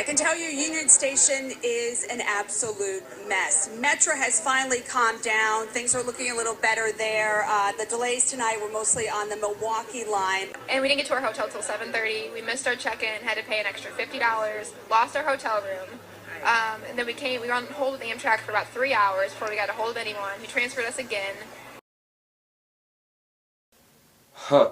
can tell you Union Station is an absolute mess. Metro has finally calmed down. Things are looking a little better there. The delays tonight were mostly on the Milwaukee line. And we didn't get to our hotel till 7:30. We missed our check-in, had to pay an extra $50, lost our hotel room. And then we were on hold with Amtrak for about 3 hours before we got a hold of anyone. He transferred us again. Huh.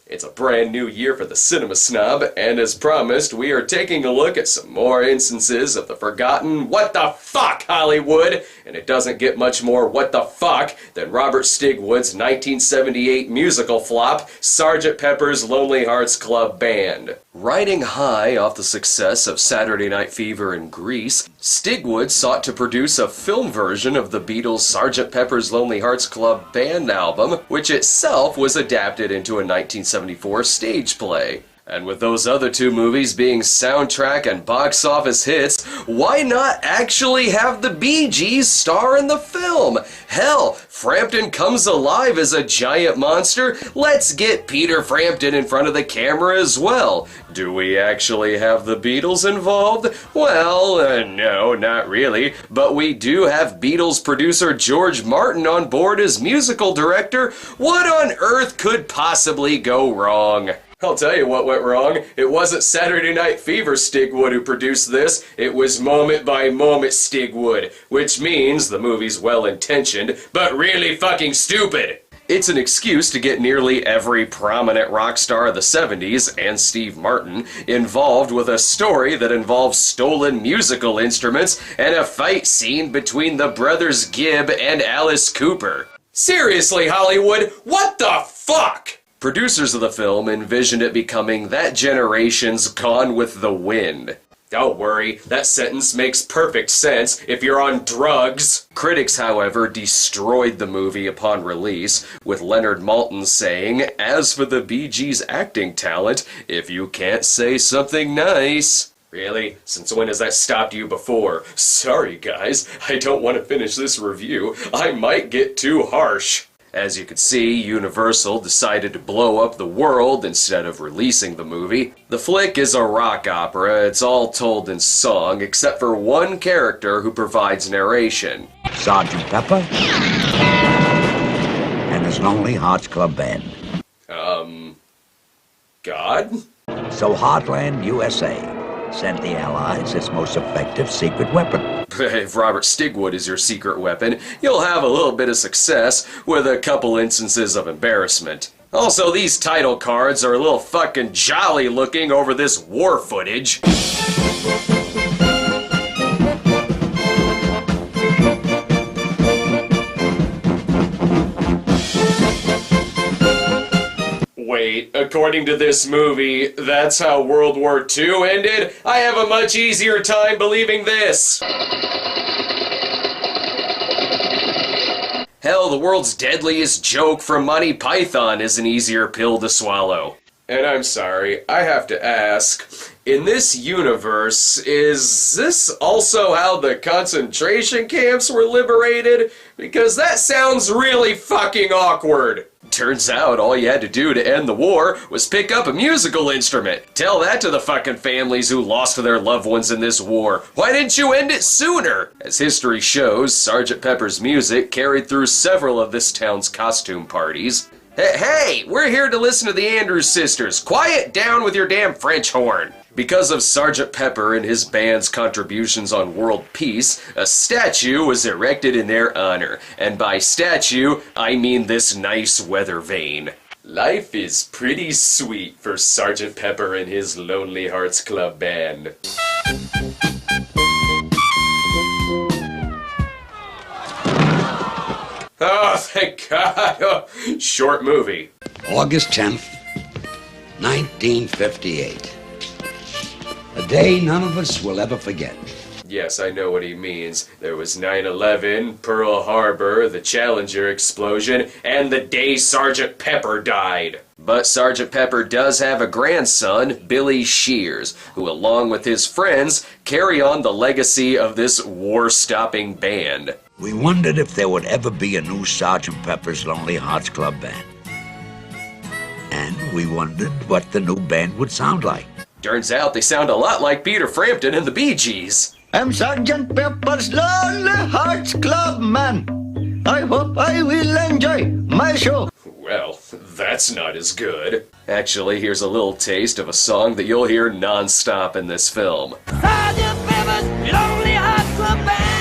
It's a brand new year for the Cinema Snob, and as promised, we are taking a look at some more instances of the forgotten what the fuck Hollywood, and it doesn't get much more what the fuck than Robert Stigwood's 1978 musical flop, Sgt. Pepper's Lonely Hearts Club Band. Riding high off the success of Saturday Night Fever in Greece, Stigwood sought to produce a film version of the Beatles' Sgt. Pepper's Lonely Hearts Club Band album, which itself was adapted into a 1974 stage play. And with those other two movies being soundtrack and box office hits, why not actually have the Bee Gees star in the film? Hell, Frampton comes alive as a giant monster. Let's get Peter Frampton in front of the camera as well. Do we actually have the Beatles involved? Well, no, not really. But we do have Beatles producer George Martin on board as musical director. What on earth could possibly go wrong? I'll tell you what went wrong. It wasn't Saturday Night Fever Stigwood who produced this. It was Moment by Moment Stigwood, which means the movie's well-intentioned, but really fucking stupid. It's an excuse to get nearly every prominent rock star of the 70s, and Steve Martin, involved with a story that involves stolen musical instruments and a fight scene between the brothers Gibb and Alice Cooper. Seriously, Hollywood, what the fuck? Producers of the film envisioned it becoming that generation's Gone with the Wind. Don't worry, that sentence makes perfect sense if you're on drugs. Critics, however, destroyed the movie upon release, with Leonard Maltin saying, "As for the Bee Gees' acting talent, if you can't say something nice..." Really? Since when has that stopped you before? Sorry guys, I don't want to finish this review. I might get too harsh. As you can see, Universal decided to blow up the world instead of releasing the movie. The flick is a rock opera. It's all told in song, except for one character who provides narration. Sgt. Pepper and his Lonely Hearts Club Band. God? So Heartland, USA sent the Allies its most effective secret weapon. If Robert Stigwood is your secret weapon, you'll have a little bit of success with a couple instances of embarrassment. Also, these title cards are a little fucking jolly looking over this war footage. Wait, according to this movie, that's how World War II ended? I have a much easier time believing this! Hell, the world's deadliest joke from Monty Python is an easier pill to swallow. And I'm sorry, I have to ask, in this universe, is this also how the concentration camps were liberated? Because that sounds really fucking awkward. Turns out all you had to do to end the war was pick up a musical instrument. Tell that to the fucking families who lost their loved ones in this war. Why didn't you end it sooner? As history shows, Sgt. Pepper's music carried through several of this town's costume parties. Hey, we're here to listen to the Andrews Sisters. Quiet down with your damn French horn. Because of Sgt. Pepper and his band's contributions on world peace, a statue was erected in their honor. And by statue, I mean this nice weather vane. Life is pretty sweet for Sgt. Pepper and his Lonely Hearts Club Band. Oh, thank God. Oh, short movie. August 10th, 1958. A day none of us will ever forget. Yes, I know what he means. There was 9/11, Pearl Harbor, the Challenger explosion, and the day Sgt. Pepper died. But Sgt. Pepper does have a grandson, Billy Shears, who along with his friends carry on the legacy of this war-stopping band. We wondered if there would ever be a new Sgt. Pepper's Lonely Hearts Club Band. And we wondered what the new band would sound like. Turns out they sound a lot like Peter Frampton and the Bee Gees. I'm Sergeant Pepper's Lonely Hearts Club Man. I hope I will enjoy my show. Well, that's not as good. Actually, here's a little taste of a song that you'll hear non-stop in this film. Sergeant Pepper's Lonely Hearts Club Band.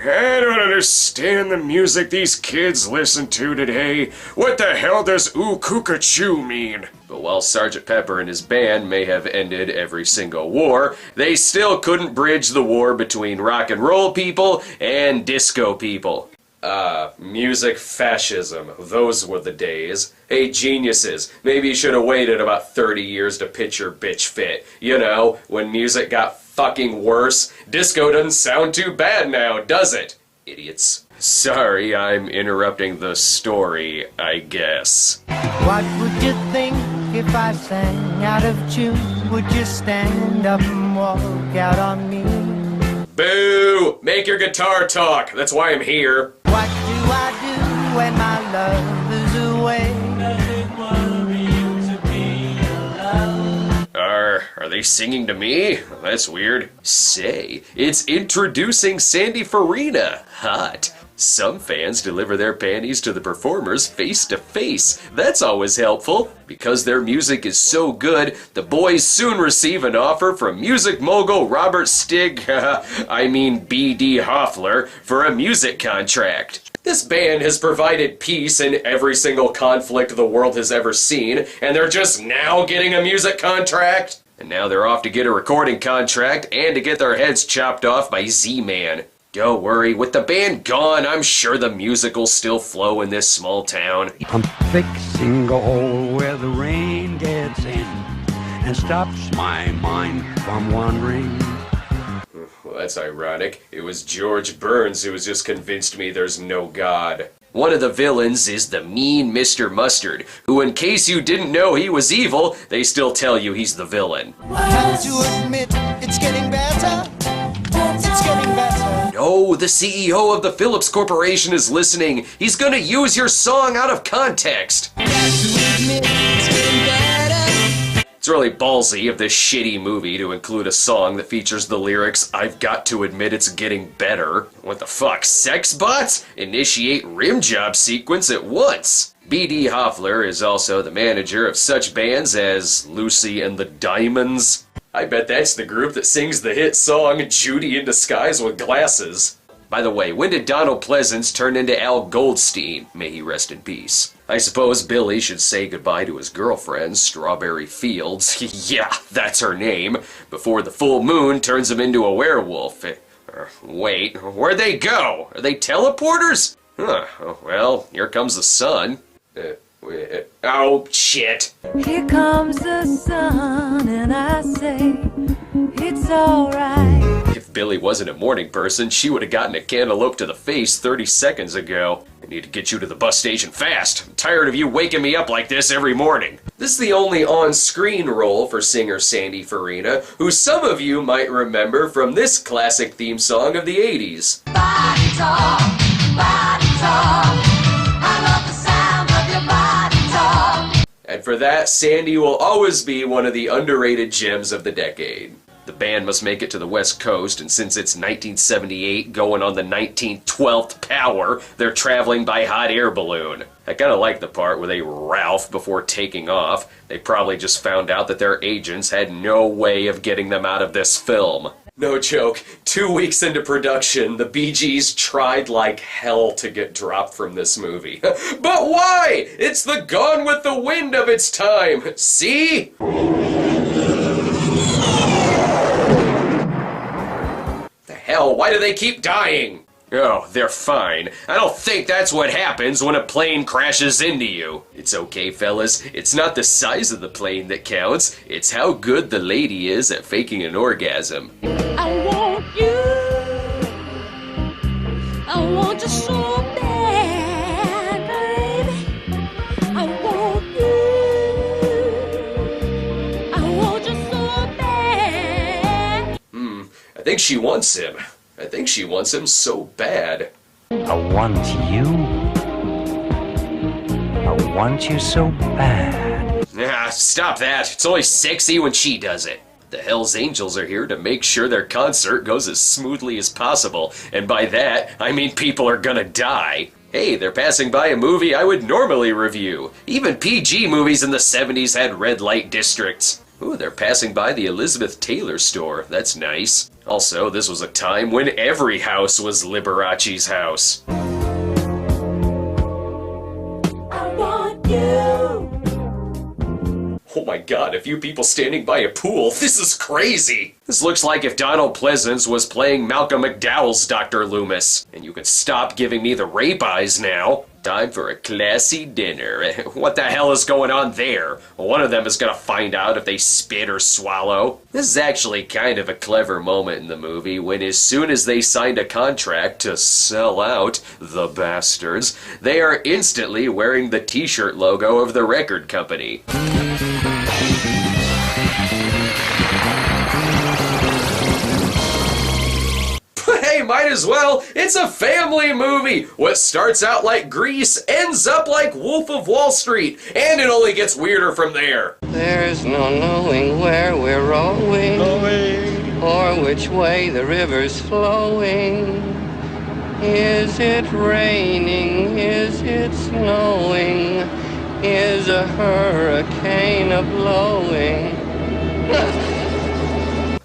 I don't understand the music these kids listen to today. What the hell does ooh cuckachoo mean? But while Sgt. Pepper and his band may have ended every single war, they still couldn't bridge the war between rock and roll people and disco people. Music fascism. Those were the days. Hey, geniuses, maybe you should have waited about 30 years to pitch your bitch fit. You know, when music got fucking worse. Disco doesn't sound too bad now, does it? Idiots. Sorry, I'm interrupting the story, I guess. What would you think if I sang out of tune? Would you stand up and walk out on me? Boo! Make your guitar talk. That's why I'm here. What do I do when my love is away? Are they singing to me? That's weird. Say, it's introducing Sandy Farina. Hot. Some fans deliver their panties to the performers face to face. That's always helpful. Because their music is so good, the boys soon receive an offer from music mogul Robert B.D. Hoffler for a music contract. This band has provided peace in every single conflict the world has ever seen, and they're just now getting a music contract? And now they're off to get a recording contract and to get their heads chopped off by Z-Man. Don't worry, with the band gone, I'm sure the music will still flow in this small town. I'm fixing a hole where the rain gets in and stops my mind from wandering. Well, that's ironic. It was George Burns who has just convinced me there's no God. One of the villains is the mean Mr. Mustard, who, in case you didn't know he was evil, they still tell you he's the villain. Have to admit, it's getting better. It's getting better. No, the CEO of the Phillips Corporation is listening. He's gonna use your song out of context. Have to admit, it's getting better. It's really ballsy of this shitty movie to include a song that features the lyrics, "I've got to admit it's getting better." What the fuck, sex bots? Initiate rim job sequence at once. B.D. Hoffler is also the manager of such bands as Lucy and the Diamonds. I bet that's the group that sings the hit song Judy in Disguise with Glasses. By the way, when did Donald Pleasance turn into Al Goldstein? May he rest in peace. I suppose Billy should say goodbye to his girlfriend, Strawberry Fields. Yeah, that's her name. Before the full moon turns him into a werewolf. Wait, where'd they go? Are they teleporters? Huh, well, here comes the sun. Oh, shit. Here comes the sun, and I say, it's alright. If Billy wasn't a morning person, she would have gotten a cantaloupe to the face 30 seconds ago. I need to get you to the bus station fast. I'm tired of you waking me up like this every morning. This is the only on-screen role for singer Sandy Farina, who some of you might remember from this classic theme song of the 80s. Body talk, body talk. I love the sound of your body talk. And for that, Sandy will always be one of the underrated gems of the decade. The band must make it to the West Coast, and since it's 1978, going on the 1912th power, they're traveling by hot air balloon. I kinda like the part where they Ralph before taking off. They probably just found out that their agents had no way of getting them out of this film. No joke, 2 weeks into production, the Bee Gees tried like hell to get dropped from this movie. But why? It's the Gone with the Wind of its time, see? Hell, why do they keep dying? Oh, they're fine. I don't think that's what happens when a plane crashes into you. It's okay, fellas. It's not the size of the plane that counts. It's how good the lady is at faking an orgasm. I want you. I want you so bad, baby. I want you. I want you so bad. I think she wants him. I think she wants him so bad. I want you. I want you so bad. Ah, stop that. It's only sexy when she does it. The Hells Angels are here to make sure their concert goes as smoothly as possible, and by that, I mean people are gonna die. Hey, they're passing by a movie I would normally review. Even PG movies in the 70s had red light districts. Ooh, they're passing by the Elizabeth Taylor store. That's nice. Also, this was a time when every house was Liberace's house. I want you. Oh my god, a few people standing by a pool. This is crazy! This looks like if Donald Pleasance was playing Malcolm McDowell's Dr. Loomis. And you can stop giving me the rape eyes now. Time for a classy dinner. What the hell is going on there? One of them is gonna find out if they spit or swallow. This is actually kind of a clever moment in the movie when as soon as they signed a contract to sell out, the bastards, they are instantly wearing the t-shirt logo of the record company. Hey, might as well. It's a family movie. What starts out like Grease ends up like Wolf of Wall Street, and it only gets weirder from there. There's no knowing where we're rowing, or which way the river's flowing. Is it raining? Is it snowing? Is a hurricane a-blowing?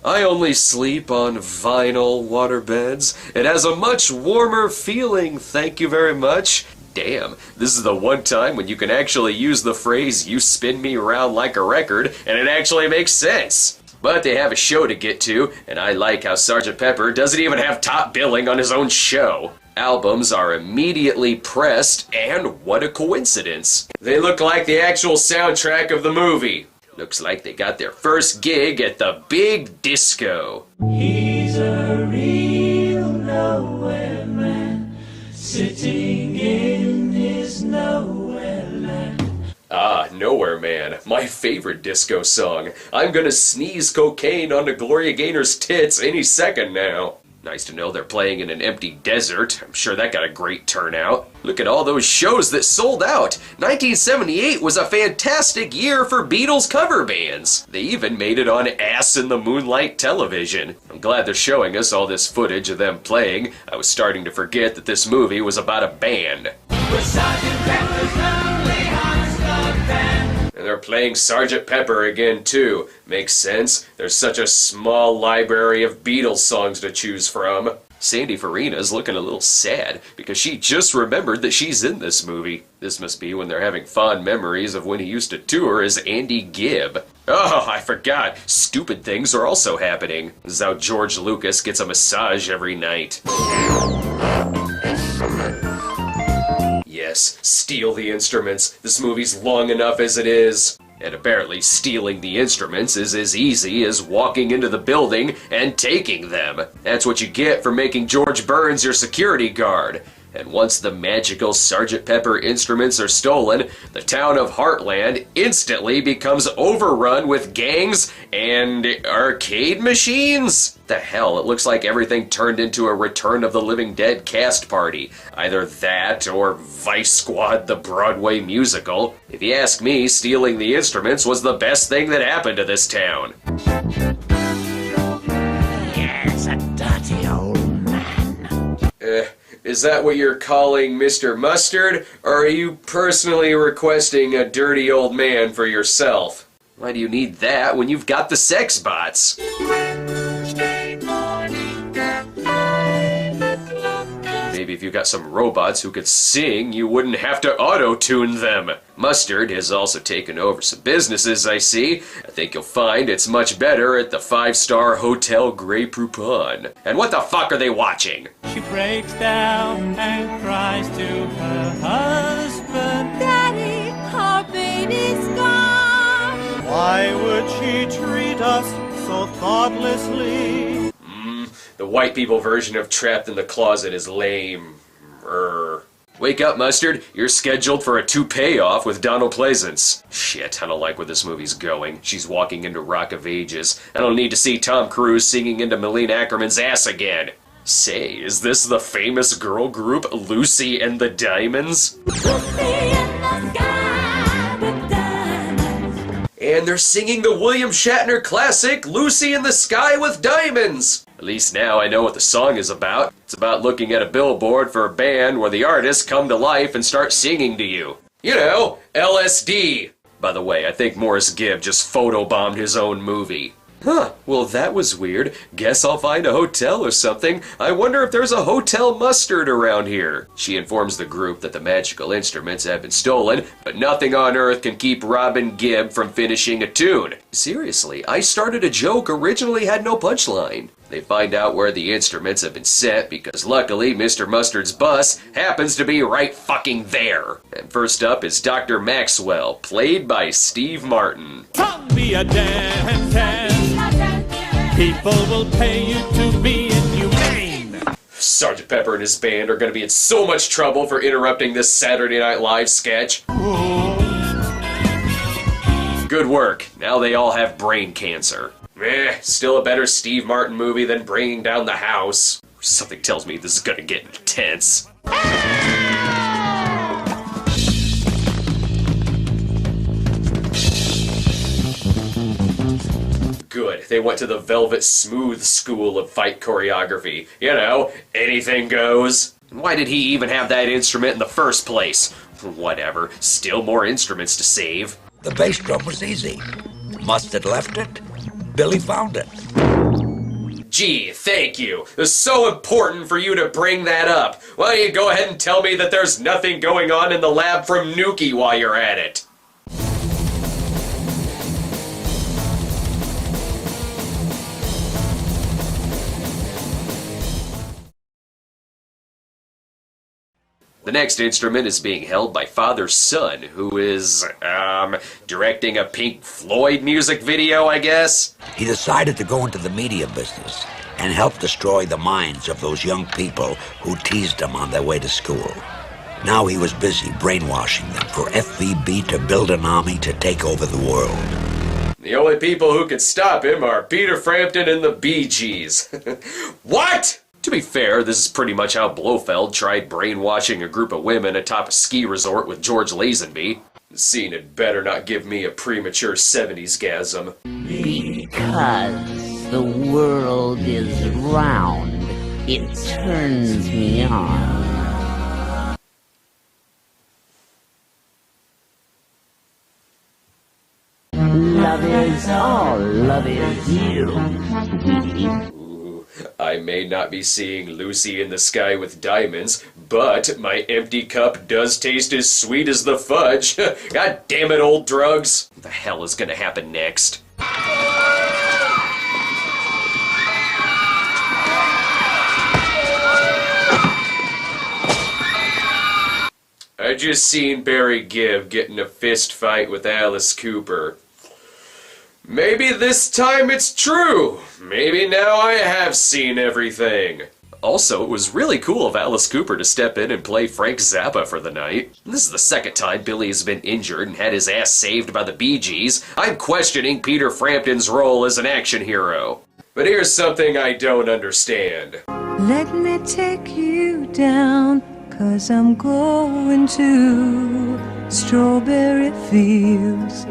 I only sleep on vinyl waterbeds. It has a much warmer feeling, thank you very much. Damn, this is the one time when you can actually use the phrase, "you spin me around like a record," and it actually makes sense. But they have a show to get to, and I like how Sgt. Pepper doesn't even have top billing on his own show. Albums are immediately pressed, and what a coincidence. They look like the actual soundtrack of the movie. Looks like they got their first gig at the Big Disco. He's a real nowhere man, sitting in his nowhere land. Ah, Nowhere Man, my favorite disco song. I'm gonna sneeze cocaine onto Gloria Gaynor's tits any second now. Nice to know they're playing in an empty desert. I'm sure that got a great turnout. Look at all those shows that sold out. 1978 was a fantastic year for Beatles cover bands. They even made it on Ass in the Moonlight television. I'm glad they're showing us all this footage of them playing. I was starting to forget that this movie was about a band. And they're playing Sgt. Pepper again, too. Makes sense. There's such a small library of Beatles songs to choose from. Sandy Farina's looking a little sad because she just remembered that she's in this movie. This must be when they're having fond memories of when he used to tour as Andy Gibb. Oh, I forgot. Stupid things are also happening. This is how George Lucas gets a massage every night. Yes, steal the instruments. This movie's long enough as it is. And apparently stealing the instruments is as easy as walking into the building and taking them. That's what you get for making George Burns your security guard. And once the magical Sgt. Pepper instruments are stolen, the town of Heartland instantly becomes overrun with gangs and arcade machines? The hell, it looks like everything turned into a Return of the Living Dead cast party. Either that or Vice Squad the Broadway musical. If you ask me, stealing the instruments was the best thing that happened to this town. Yes, a dirty old man. Is that what you're calling Mr. Mustard, or are you personally requesting a dirty old man for yourself? Why do you need that when you've got the sex bots? Maybe if you got some robots who could sing, you wouldn't have to auto-tune them. Mustard has also taken over some businesses, I see. I think you'll find it's much better at the 5-star Hotel Grey Poupon. And what the fuck are they watching? She breaks down and cries to her husband, Daddy, our baby's gone. Why would she treat us so thoughtlessly? The white people version of Trapped in the Closet is lame. Wake up, Mustard. You're scheduled for a toupee off with Donald Pleasance. Shit, I don't like where this movie's going. She's walking into Rock of Ages. I don't need to see Tom Cruise singing into Malene Ackerman's ass again. Say, is this the famous girl group Lucy and the Diamonds? Lucy in the sky. And they're singing the William Shatner classic, Lucy in the Sky with Diamonds. At least now I know what the song is about. It's about looking at a billboard for a band where the artists come to life and start singing to you. You know, LSD. By the way, I think Morris Gibb just photobombed his own movie. Huh, well that was weird. Guess I'll find a hotel or something. I wonder if there's a Hotel Mustard around here. She informs the group that the magical instruments have been stolen, but nothing on earth can keep Robin Gibb from finishing a tune. Seriously, I started a joke originally had no punchline. They find out where the instruments have been set because luckily Mr. Mustard's bus happens to be right fucking there. And first up is Dr. Maxwell, played by Steve Martin. Come be a dentist. People will pay you to be inhumane. Sgt. Pepper and his band are going to be in so much trouble for interrupting this Saturday Night Live sketch. Good work. Now they all have brain cancer. Still a better Steve Martin movie than Bringing Down the House. Something tells me this is gonna get intense. Good, they went to the Velvet Smooth school of fight choreography. You know, anything goes. Why did he even have that instrument in the first place? Whatever, still more instruments to save. The bass drum was easy. Mustard left it. Billy found it. Gee, thank you. It's so important for you to bring that up. Why don't you go ahead and tell me that there's nothing going on in the lab from Nuki while you're at it? The next instrument is being held by Father's son, who is, directing a Pink Floyd music video, I guess? He decided to go into the media business and help destroy the minds of those young people who teased him on their way to school. Now he was busy brainwashing them for FVB to build an army to take over the world. The only people who can stop him are Peter Frampton and the Bee Gees. What?! To be fair, this is pretty much how Blofeld tried brainwashing a group of women atop a ski resort with George Lazenby. The scene had better not give me a premature 70s-gasm. Because the world is round, it turns me on. Love is all, love is you. I may not be seeing Lucy in the Sky with Diamonds, but my empty cup does taste as sweet as the fudge. God damn it, old drugs. What the hell is gonna happen next? I just seen Barry Gibb get in a fist fight with Alice Cooper. Maybe this time it's true. Maybe now I have seen everything. Also, it was really cool of Alice Cooper to step in and play Frank Zappa for the night. This is the second time Billy has been injured and had his ass saved by the Bee Gees. I'm questioning Peter Frampton's role as an action hero. But here's something I don't understand. Let me take you down, 'cause I'm going to Strawberry Fields.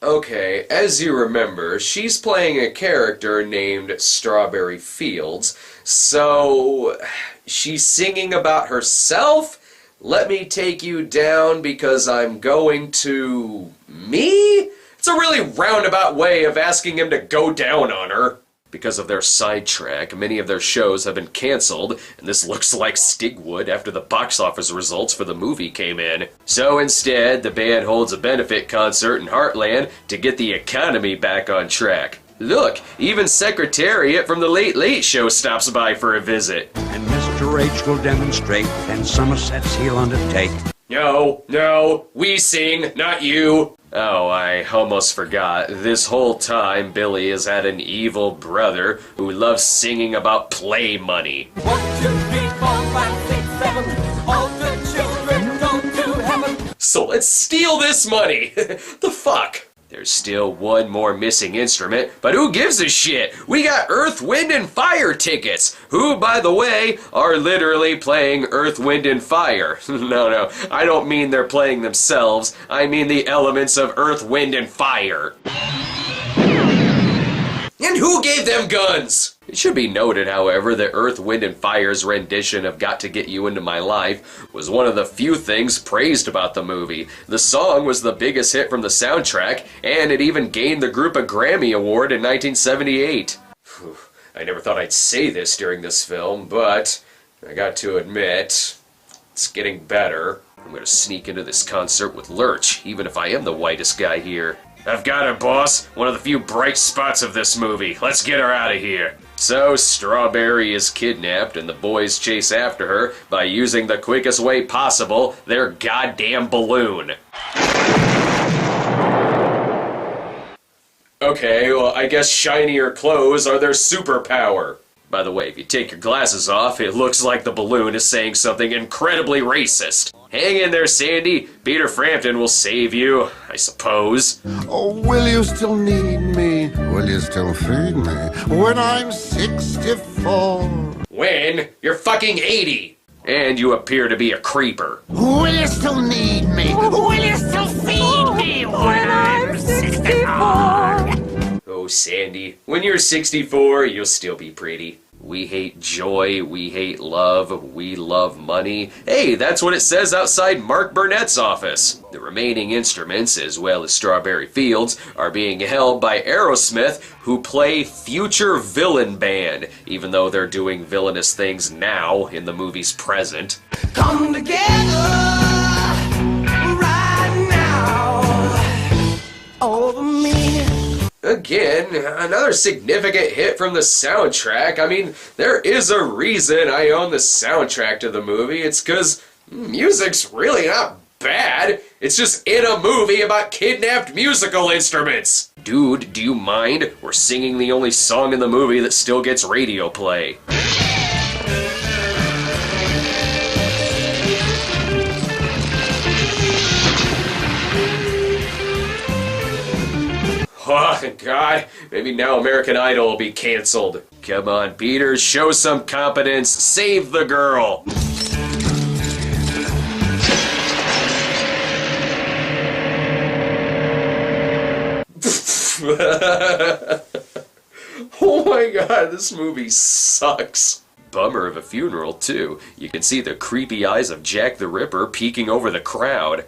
Okay, as you remember, she's playing a character named Strawberry Fields, so she's singing about herself? Let me take you down because I'm going to me? It's a really roundabout way of asking him to go down on her. Because of their sidetrack, many of their shows have been canceled, and this looks like Stigwood after the box office results for the movie came in. So instead, the band holds a benefit concert in Heartland to get the economy back on track. Look, even Secretariat from the Late Late Show stops by for a visit. And Mr. H will demonstrate, and Somerset's he'll undertake. No, we sing, not you. Oh, I almost forgot. This whole time, Billy has had an evil brother who loves singing about play money. 1, 2, 3, 4, 5, 6, 7. All good children go to heaven. So let's steal this money. The fuck? There's still one more missing instrument, but who gives a shit? We got Earth, Wind, and Fire tickets, who, by the way, are literally playing Earth, Wind, and Fire. No, I don't mean they're playing themselves. I mean the elements of Earth, Wind, and Fire. And who gave them guns? It should be noted, however, that Earth, Wind, and Fire's rendition of Got to Get You Into My Life was one of the few things praised about the movie. The song was the biggest hit from the soundtrack, and it even gained the group a Grammy Award in 1978. I never thought I'd say this during this film, but I got to admit, it's getting better. I'm gonna sneak into this concert with Lurch, even if I am the whitest guy here. I've got it, boss. One of the few bright spots of this movie. Let's get her out of here. So, Strawberry is kidnapped, and the boys chase after her by using the quickest way possible, their goddamn balloon. Okay, well, I guess shinier clothes are their superpower. By the way, if you take your glasses off, it looks like the balloon is saying something incredibly racist. Hang in there, Sandy. Peter Frampton will save you, I suppose. Oh, will you still need me? Will you still feed me when I'm 64? When? You're fucking 80! And you appear to be a creeper. Will you still need me? Will you still feed me when I'm 64? Oh, Sandy, when you're 64, you'll still be pretty. We hate joy, we hate love, we love money. Hey, that's what it says outside Mark Burnett's office. The remaining instruments, as well as Strawberry Fields, are being held by Aerosmith, who play Future Villain Band, even though they're doing villainous things now in the movie's present. Come together right now over me. Again, another significant hit from the soundtrack. I mean, there is a reason I own the soundtrack to the movie. It's because music's really not bad. It's just in a movie about kidnapped musical instruments. Dude, do you mind? We're singing the only song in the movie that still gets radio play. Oh, God, maybe now American Idol will be canceled. Come on, Peter, show some competence. Save the girl. Oh my God, this movie sucks. Bummer of a funeral, too. You can see the creepy eyes of Jack the Ripper peeking over the crowd.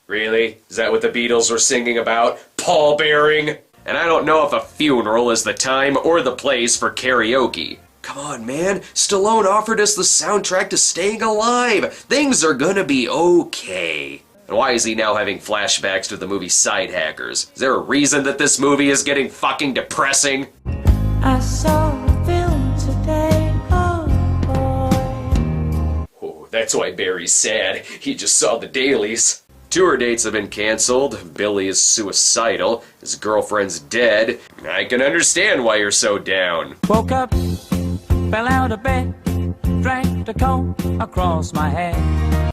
Really? Is that what the Beatles were singing about? Pallbearing? And I don't know if a funeral is the time or the place for karaoke. Come on, man. Stallone offered us the soundtrack to Staying Alive. Things are gonna be okay. And why is he now having flashbacks to the movie Side Hackers? Is there a reason that this movie is getting fucking depressing? I saw a film today, oh boy. Oh, that's why Barry's sad. He just saw the dailies. Tour dates have been canceled, Billy is suicidal, his girlfriend's dead. I can understand why you're so down. Woke up, fell out of bed, dragged a comb across my head.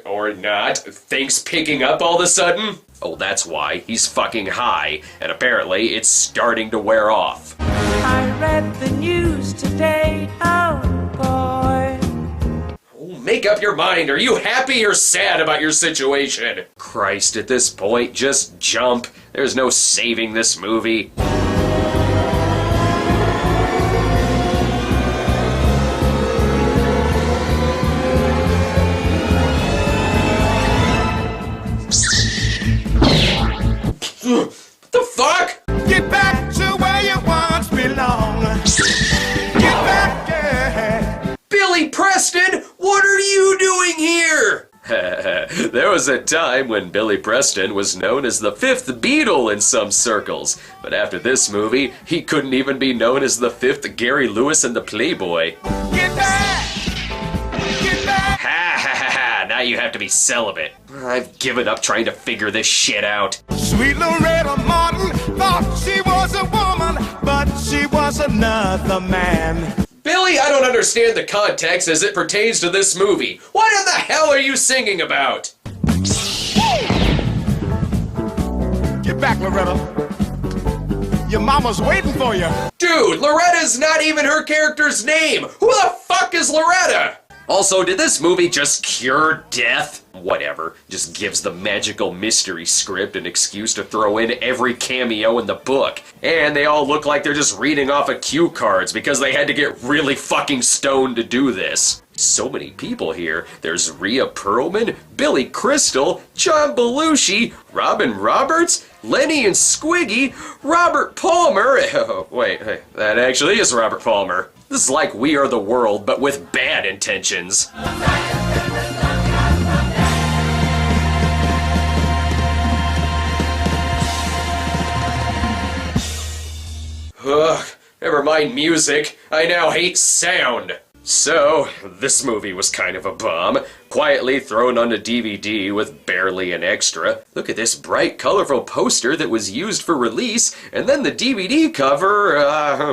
Or not. Things picking up all of a sudden? Oh, that's why. He's fucking high, and apparently it's starting to wear off. I read the news today, oh boy. Make up your mind. Are you happy or sad about your situation? Christ, at this point, just jump. There's no saving this movie. What the fuck? Get back to where you once belonged. Get back, yeah. Billy Preston, what are you doing here? There was a time when Billy Preston was known as the fifth Beatle in some circles, but after this movie, he couldn't even be known as the fifth Gary Lewis and the Playboy. Get back! Get back! Ha ha ha ha, now you have to be celibate. I've given up trying to figure this shit out. Sweet Loretta Martin thought she was a woman, but she was another man. Billy, I don't understand the context as it pertains to this movie. What in the hell are you singing about? Get back, Loretta. Your mama's waiting for you. Dude, Loretta's not even her character's name. Who the fuck is Loretta? Also, did this movie just cure death? Whatever, just gives the magical mystery script an excuse to throw in every cameo in the book. And they all look like they're just reading off of cue cards because they had to get really fucking stoned to do this. So many people here. There's Rhea Perlman, Billy Crystal, John Belushi, Robin Roberts, Lenny and Squiggy, Robert Palmer. Oh, wait, that actually is Robert Palmer. This is like We Are the World, but with bad intentions. Ugh, never mind music. I now hate sound. So, this movie was kind of a bomb, quietly thrown onto DVD with barely an extra. Look at this bright, colorful poster that was used for release, and then the DVD cover,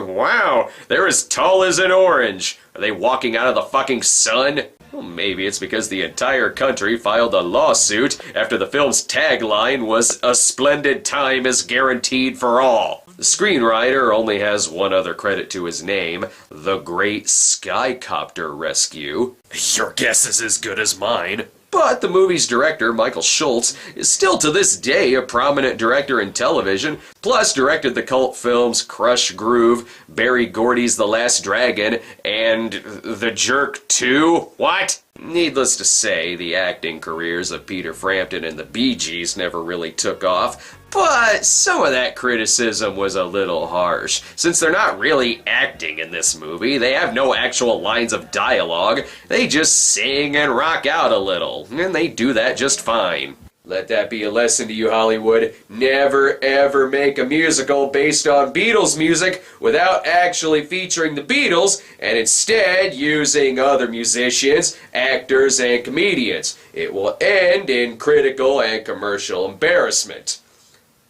wow, they're as tall as an orange. Are they walking out of the fucking sun? Well, maybe it's because the entire country filed a lawsuit after the film's tagline was "A splendid time is guaranteed for all." The screenwriter only has one other credit to his name, The Great Skycopter Rescue. Your guess is as good as mine. But the movie's director, Michael Schultz, is still to this day a prominent director in television, plus directed the cult films Crush Groove, Barry Gordy's The Last Dragon, and The Jerk 2? What? Needless to say, the acting careers of Peter Frampton and the Bee Gees never really took off, but some of that criticism was a little harsh. Since they're not really acting in this movie, they have no actual lines of dialogue, they just sing and rock out a little, and they do that just fine. Let that be a lesson to you, Hollywood. Never ever make a musical based on Beatles music without actually featuring the Beatles, and instead using other musicians, actors, and comedians. It will end in critical and commercial embarrassment.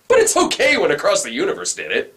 But it's okay when Across the Universe did it.